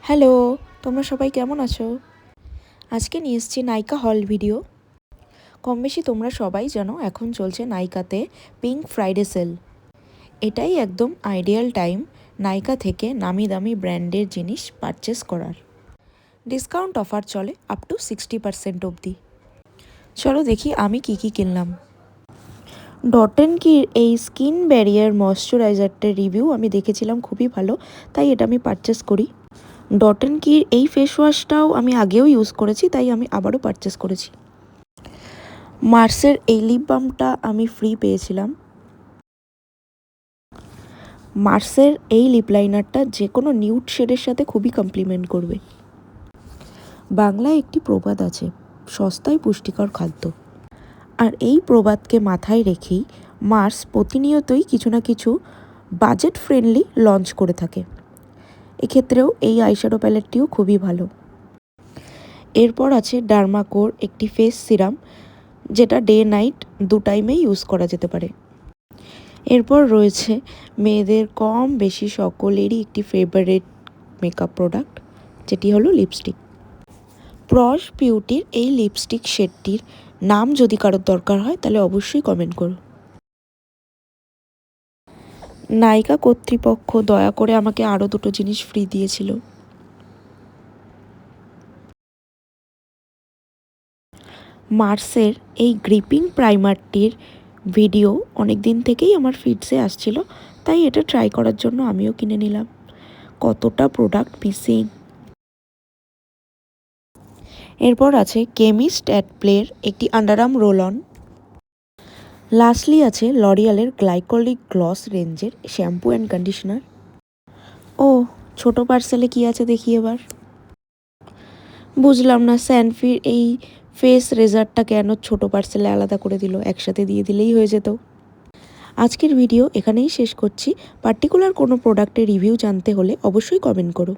Hello, তোমরা সবাই কেমন আছো? আজকে নিয়ে এসেছি নাইকা হল ভিডিও। কম বেশি তোমরা সবাই জানো এখন চলছে নাইকাতে পিঙ্ক ফ্রাইডে সেল। এটাই একদম আইডিয়াল টাইম নাইকা থেকে নামি দামি ব্র্যান্ডের জিনিস পারচেস করার। ডিসকাউন্ট অফার চলে আপ টু 60% অবধি। চলো দেখি আমি কি কিনলাম। ডট অ্যান্ড কির এই স্কিন ব্যারিয়ার ময়শ্চারাইজারটার রিভিউ আমি দেখেছিলাম, খুবই ভালো, তাই এটা আমি পারচেস করি। ডট অ্যান্ড কির এই ফেস ওয়াশটাও আমি আগেও ইউজ করেছি, তাই আমি আবারও পারচেস করেছি। মার্সের এই লিপ বামটা আমি ফ্রি পেয়েছিলাম। মার্সের এই লিপ লাইনারটা যে কোনো নিউড শেডের সাথে খুবই কমপ্লিমেন্ট করবে। বাংলায় একটি প্রবাদ আছে, সস্তায় পুষ্টিকর খাদ্য। আর এই প্রবাদকে মাথায় রেখেই মার্স প্রতিনিয়তই কিছু না কিছু বাজেট ফ্রেন্ডলি লঞ্চ করে থাকে। এক্ষেত্রেও এই আইশ্যাডো প্যালেটটিও খুবই ভালো। এরপর আছে ডার্মাকোর একটি ফেস সিরাম, যেটা ডে নাইট দু টাইমেই ইউজ করা যেতে পারে। এরপর রয়েছে মেয়েদের কম বেশি সকলেরই একটি ফেভারিট মেকআপ প্রোডাক্ট, যেটি হলো লিপস্টিক। প্রস বিউটির এই লিপস্টিক শেডটির নাম যদি কারোর দরকার হয় তাহলে অবশ্যই কমেন্ট করো। নাইকা কর্তৃপক্ষ দয়া করে আমাকে আরও দুটো জিনিস ফ্রি দিয়েছিল। মার্সের এই গ্রিপিং প্রাইমারটির ভিডিও অনেক দিন থেকেই আমার ফিডসে আসছিল, তাই এটা ট্রাই করার জন্য আমিও কিনে নিলাম। কতটা প্রোডাক্ট মিসিং। এরপর আছে কেমিস্ট অ্যাট প্লের একটি আন্ডারআর্ম রোল অন। লাস্টলি আছে লরিয়ালের গ্লাইকোলিক গ্লস রেঞ্জের শ্যাম্পু অ্যান্ড কন্ডিশনার। ও, ছোট পার্সেলে কি আছে দেখি এবার। বুঝলাম না স্যানফির এই ফেস রেজারটা কেন ছোট পার্সেলে আলাদা করে দিল, একসাথে দিয়ে দিলেই হয়ে যেত। আজকের ভিডিও এখানেই শেষ করছি। পার্টিকুলার কোনো প্রোডাক্টের রিভিউ জানতে হলে অবশ্যই কমেন্ট করো।